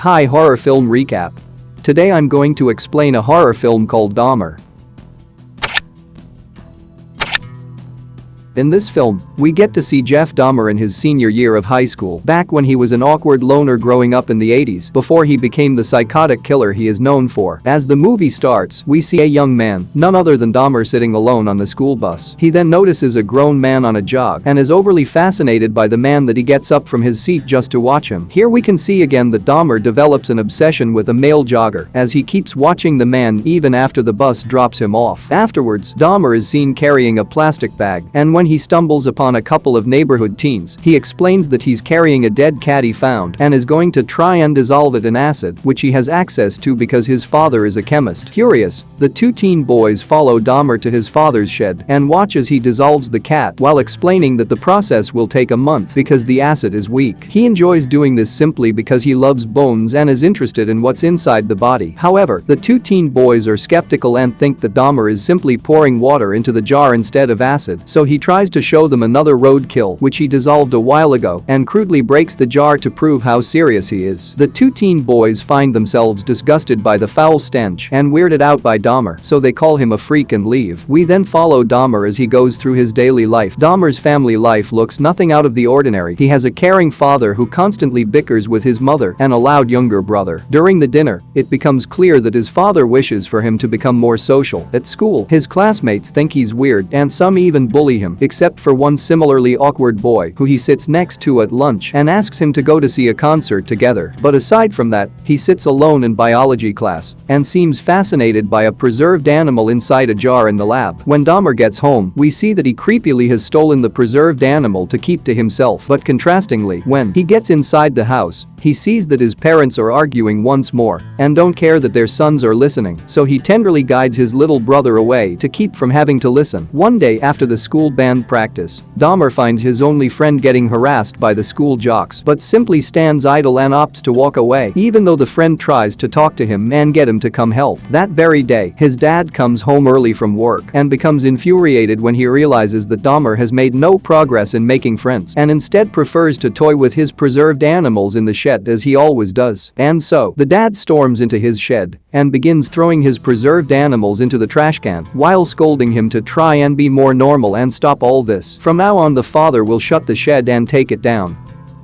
Hi, horror film recap. Today I'm going to explain a horror film called Dahmer. In this film, we get to see Jeff Dahmer in his senior year of high school, back when he was an awkward loner growing up in the 80s before he became the psychotic killer he is known for. As the movie starts, we see a young man, none other than Dahmer, sitting alone on the school bus. He then notices a grown man on a jog and is overly fascinated by the man that he gets up from his seat just to watch him. Here we can see again that Dahmer develops an obsession with a male jogger as he keeps watching the man even after the bus drops him off. Afterwards, Dahmer is seen carrying a plastic bag, and when he stumbles upon a couple of neighborhood teens, he explains that he's carrying a dead cat he found and is going to try and dissolve it in acid, which he has access to because his father is a chemist. Curious, the two teen boys follow Dahmer to his father's shed and watch as he dissolves the cat while explaining that the process will take a month because the acid is weak. He enjoys doing this simply because he loves bones and is interested in what's inside the body. However, the two teen boys are skeptical and think that Dahmer is simply pouring water into the jar instead of acid, so he tries to show them another roadkill which he dissolved a while ago and crudely breaks the jar to prove how serious he is. The two teen boys find themselves disgusted by the foul stench and weirded out by Dahmer, so they call him a freak and leave. We then follow Dahmer as he goes through his daily life. Dahmer's family life looks nothing out of the ordinary. He has a caring father who constantly bickers with his mother and a loud younger brother. During the dinner, it becomes clear that his father wishes for him to become more social. At school, his classmates think he's weird and some even bully him, except for one similarly awkward boy who he sits next to at lunch and asks him to go to see a concert together. But aside from that, he sits alone in biology class and seems fascinated by a preserved animal inside a jar in the lab. When Dahmer gets home, we see that he creepily has stolen the preserved animal to keep to himself. But contrastingly, when he gets inside the house, he sees that his parents are arguing once more and don't care that their sons are listening, so he tenderly guides his little brother away to keep from having to listen. One day after the school band practice, Dahmer finds his only friend getting harassed by the school jocks but simply stands idle and opts to walk away even though the friend tries to talk to him and get him to come help. That very day, his dad comes home early from work and becomes infuriated when he realizes that Dahmer has made no progress in making friends and instead prefers to toy with his preserved animals in the shed as he always does. And so, the dad storms into his shed and begins throwing his preserved animals into the trash can while scolding him to try and be more normal and stop all this. From now on, the father will shut the shed and take it down.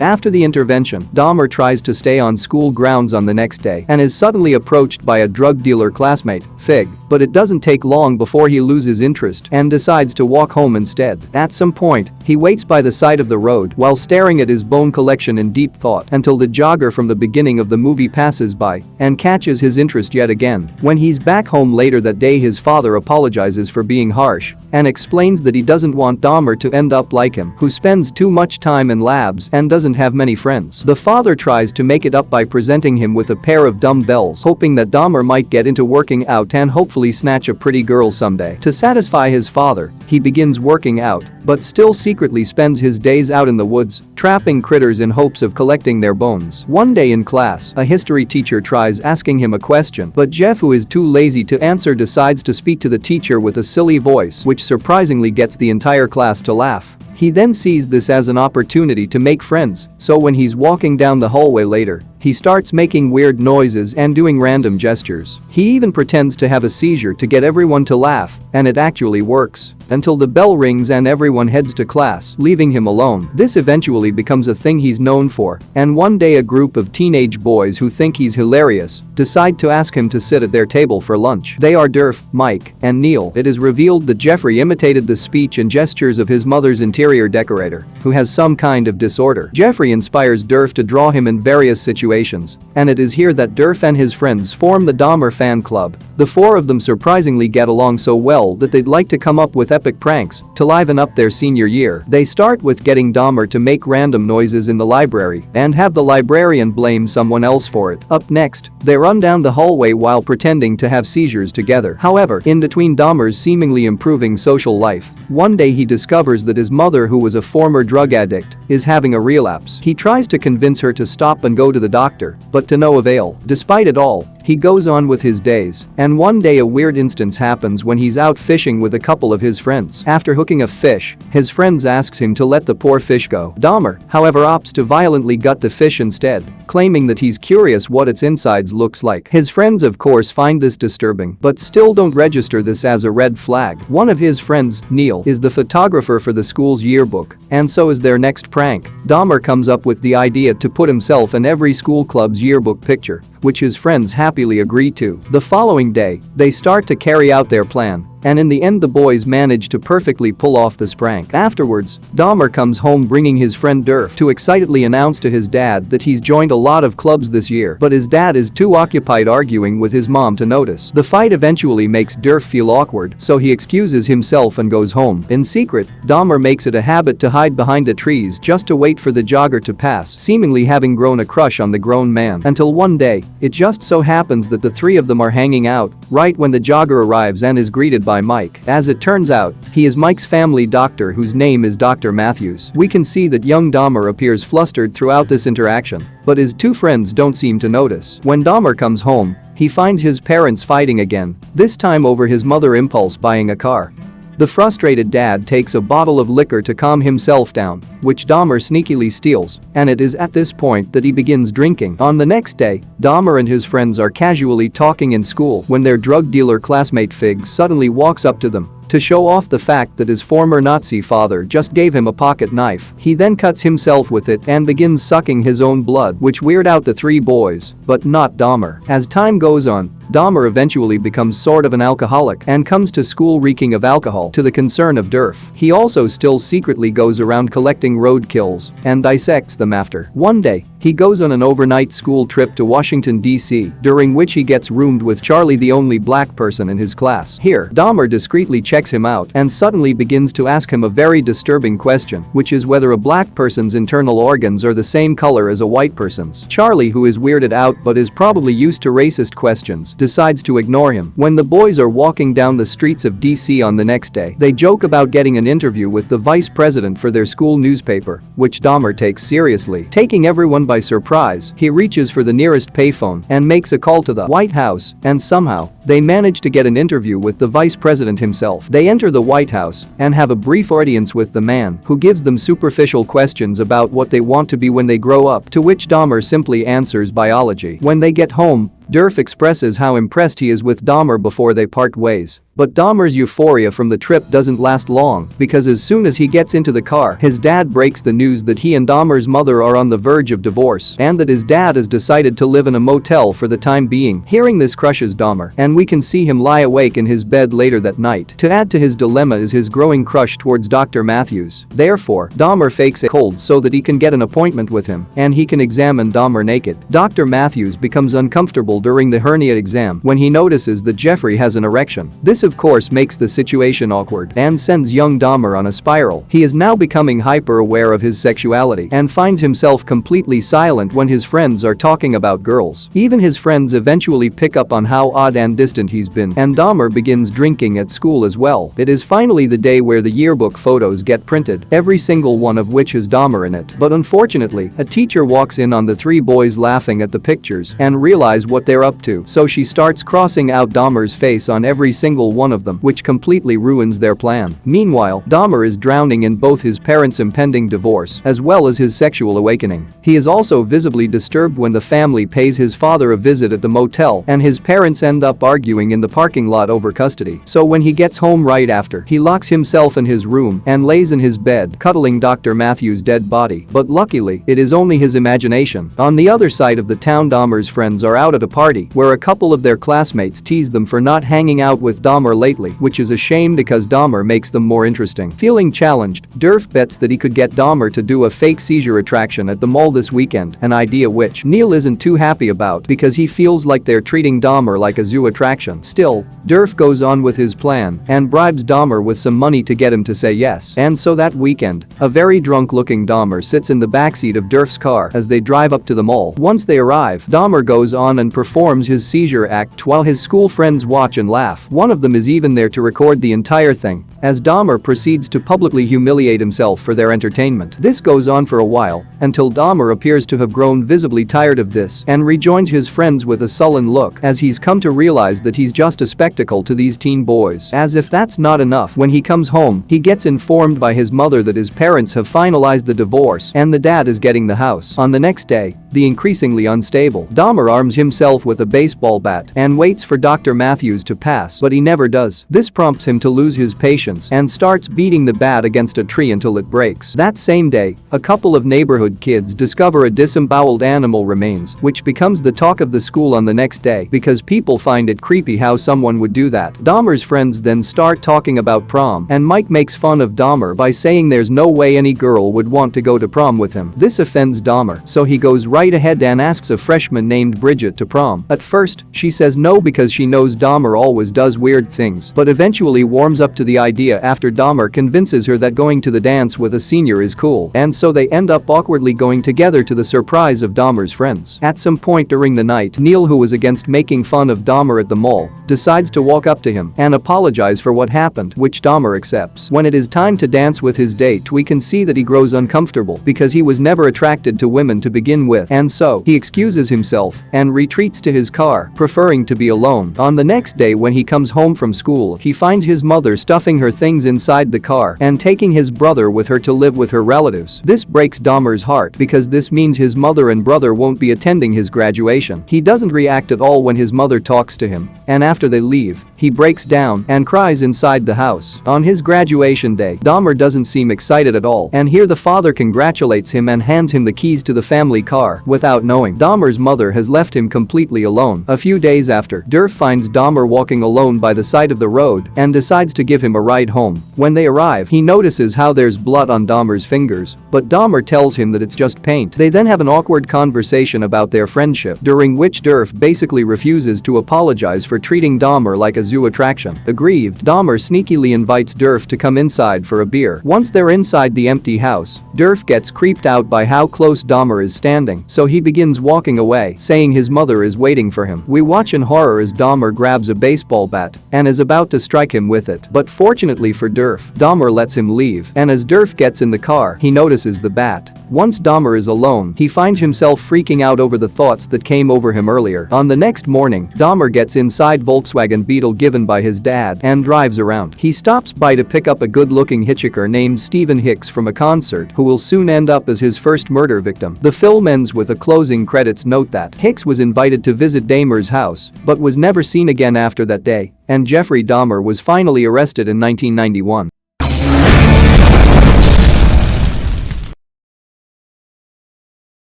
After the intervention, Dahmer tries to stay on school grounds on the next day and is suddenly approached by a drug dealer classmate, Fig, but it doesn't take long before he loses interest and decides to walk home instead. At some point, he waits by the side of the road while staring at his bone collection in deep thought until the jogger from the beginning of the movie passes by and catches his interest yet again. When he's back home later that day, his father apologizes for being harsh and explains that he doesn't want Dahmer to end up like him, who spends too much time in labs and doesn't have many friends. The father tries to make it up by presenting him with a pair of dumbbells, hoping that Dahmer might get into working out and hopefully snatch a pretty girl someday. To satisfy his father, he begins working out, but still secretly spends his days out in the woods, trapping critters in hopes of collecting their bones. One day in class, a history teacher tries asking him a question, but Jeff, who is too lazy to answer, decides to speak to the teacher with a silly voice which surprisingly gets the entire class to laugh. He then sees this as an opportunity to make friends, so when he's walking down the hallway later, he starts making weird noises and doing random gestures. He even pretends to have a seizure to get everyone to laugh, and it actually works. Until the bell rings and everyone heads to class, leaving him alone. This eventually becomes a thing he's known for, and one day a group of teenage boys who think he's hilarious decide to ask him to sit at their table for lunch. They are Durf, Mike, and Neil. It is revealed that Jeffrey imitated the speech and gestures of his mother's interior decorator, who has some kind of disorder. Jeffrey inspires Durf to draw him in various situations, and it is here that Durf and his friends form the Dahmer fan club. The four of them surprisingly get along so well that they'd like to come up with epic pranks to liven up their senior year. They start with getting Dahmer to make random noises in the library and have the librarian blame someone else for it. Up next, they run down the hallway while pretending to have seizures together. However, in between Dahmer's seemingly improving social life, one day he discovers that his mother, who was a former drug addict, is having a relapse. He tries to convince her to stop and go to the doctor, but to no avail. Despite it all, He goes on with his days, and one day a weird instance happens when he's out fishing with a couple of his friends. After hooking a fish, his friends asks him to let the poor fish go. Dahmer, however, opts to violently gut the fish instead, claiming that he's curious what its insides looks like. His friends of course find this disturbing, but still don't register this as a red flag. One of his friends, Neil, is the photographer for the school's yearbook, and so is their next prank. Dahmer comes up with the idea to put himself in every school club's yearbook picture, which his friends happily agree to. The following day, they start to carry out their plan, and in the end the boys manage to perfectly pull off this prank. Afterwards, Dahmer comes home bringing his friend Durf to excitedly announce to his dad that he's joined a lot of clubs this year, but his dad is too occupied arguing with his mom to notice. The fight eventually makes Durf feel awkward, so he excuses himself and goes home. In secret, Dahmer makes it a habit to hide behind the trees just to wait for the jogger to pass, seemingly having grown a crush on the grown man, until one day, it just so happens that the three of them are hanging out right when the jogger arrives and is greeted by Mike. As it turns out, he is Mike's family doctor whose name is Dr. Matthews. We can see that young Dahmer appears flustered throughout this interaction, but his two friends don't seem to notice. When Dahmer comes home, he finds his parents fighting again, this time over his mother impulse buying a car. The frustrated dad takes a bottle of liquor to calm himself down, which Dahmer sneakily steals, and it is at this point that he begins drinking. On the next day, Dahmer and his friends are casually talking in school when their drug dealer classmate Fig suddenly walks up to them to show off the fact that his former Nazi father just gave him a pocket knife. He then cuts himself with it and begins sucking his own blood, which weird out the three boys, but not Dahmer. As time goes on, Dahmer eventually becomes sort of an alcoholic and comes to school reeking of alcohol to the concern of Durf. He also still secretly goes around collecting roadkills and dissects them after. One day, he goes on an overnight school trip to Washington, D.C., during which he gets roomed with Charlie, the only black person in his class. Here, Dahmer discreetly checks him out and suddenly begins to ask him a very disturbing question, which is whether a black person's internal organs are the same color as a white person's. Charlie, who is weirded out but is probably used to racist questions, decides to ignore him. When the boys are walking down the streets of DC on the next day, they joke about getting an interview with the vice president for their school newspaper, which Dahmer takes seriously. Taking everyone by surprise, he reaches for the nearest payphone and makes a call to the White House, and somehow, they manage to get an interview with the vice president himself. They enter the White House and have a brief audience with the man, who gives them superficial questions about what they want to be when they grow up, to which Dahmer simply answers biology. When they get home, Durf expresses how impressed he is with Dahmer before they part ways. But Dahmer's euphoria from the trip doesn't last long, because as soon as he gets into the car, his dad breaks the news that he and Dahmer's mother are on the verge of divorce and that his dad has decided to live in a motel for the time being. Hearing this crushes Dahmer, and we can see him lie awake in his bed later that night. To add to his dilemma is his growing crush towards Dr. Matthews. Therefore, Dahmer fakes a cold so that he can get an appointment with him and he can examine Dahmer naked. Dr. Matthews becomes uncomfortable during the hernia exam when he notices that Jeffrey has an erection. This of course makes the situation awkward and sends young Dahmer on a spiral. He is now becoming hyper-aware of his sexuality and finds himself completely silent when his friends are talking about girls. Even his friends eventually pick up on how odd and distant he's been, and Dahmer begins drinking at school as well. It is finally the day where the yearbook photos get printed, every single one of which has Dahmer in it. But unfortunately, a teacher walks in on the three boys laughing at the pictures and realize what they're up to, so she starts crossing out Dahmer's face on every single one of them, which completely ruins their plan. Meanwhile, Dahmer is drowning in both his parents' impending divorce as well as his sexual awakening. He is also visibly disturbed when the family pays his father a visit at the motel and his parents end up arguing in the parking lot over custody. So when he gets home right after, he locks himself in his room and lays in his bed cuddling Dr. Matthews' dead body. But luckily, it is only his imagination. On the other side of the town, Dahmer's friends are out at a party where a couple of their classmates tease them for not hanging out with Dahmer lately, which is a shame because Dahmer makes them more interesting. Feeling challenged, Durf bets that he could get Dahmer to do a fake seizure attraction at the mall this weekend, an idea which Neil isn't too happy about because he feels like they're treating Dahmer like a zoo attraction. Still, Durf goes on with his plan and bribes Dahmer with some money to get him to say yes. And so that weekend, a very drunk-looking Dahmer sits in the backseat of Durf's car as they drive up to the mall. Once they arrive, Dahmer goes on and performs performs his seizure act while his school friends watch and laugh. One of them is even there to record the entire thing, as Dahmer proceeds to publicly humiliate himself for their entertainment. This goes on for a while, until Dahmer appears to have grown visibly tired of this and rejoins his friends with a sullen look as he's come to realize that he's just a spectacle to these teen boys. As if that's not enough, when he comes home, he gets informed by his mother that his parents have finalized the divorce and the dad is getting the house. On the next day, the increasingly unstable Dahmer arms himself with a baseball bat and waits for Dr. Matthews to pass, but he never does. This prompts him to lose his patience and starts beating the bat against a tree until it breaks. That same day, a couple of neighborhood kids discover a disemboweled animal remains, which becomes the talk of the school on the next day because people find it creepy how someone would do that. Dahmer's friends then start talking about prom, and Mike makes fun of Dahmer by saying there's no way any girl would want to go to prom with him. This offends Dahmer, so he goes right ahead and asks a freshman named Bridget to prom. At first, she says no because she knows Dahmer always does weird things, but eventually warms up to the idea after Dahmer convinces her that going to the dance with a senior is cool, and so they end up awkwardly going together to the surprise of Dahmer's friends. At some point during the night, Neil, who was against making fun of Dahmer at the mall, decides to walk up to him and apologize for what happened, which Dahmer accepts. When it is time to dance with his date, we can see that he grows uncomfortable because he was never attracted to women to begin with, and so he excuses himself and retreats to his car, preferring to be alone. On the next day, when he comes home from school, he finds his mother stuffing her things inside the car and taking his brother with her to live with her relatives. This breaks Dahmer's heart because this means his mother and brother won't be attending his graduation. He doesn't react at all when his mother talks to him, and after they leave, he breaks down and cries inside the house. On his graduation day, Dahmer doesn't seem excited at all, and here the father congratulates him and hands him the keys to the family car without knowing Dahmer's mother has left him completely alone. A few days after, Durf finds Dahmer walking alone by the side of the road and decides to give him a ride home. When they arrive, he notices how there's blood on Dahmer's fingers, but Dahmer tells him that it's just paint. They then have an awkward conversation about their friendship, during which Durf basically refuses to apologize for treating Dahmer like a zoo attraction. Aggrieved, Dahmer sneakily invites Durf to come inside for a beer. Once they're inside the empty house, Durf gets creeped out by how close Dahmer is standing, so he begins walking away, saying his mother is waiting for him. We watch in horror as Dahmer grabs a baseball bat and is about to strike him with it, but fortunately for Durf, Dahmer lets him leave, and as Durf gets in the car, he notices the bat. Once Dahmer is alone, he finds himself freaking out over the thoughts that came over him earlier. On the next morning, Dahmer gets inside Volkswagen Beetle given by his dad and drives around. He stops by to pick up a good-looking hitchhiker named Stephen Hicks from a concert who will soon end up as his first murder victim. The film ends with a closing credits note that Hicks was invited to visit Dahmer's house but was never seen again after that day, and Jeffrey Dahmer was finally arrested in 1991.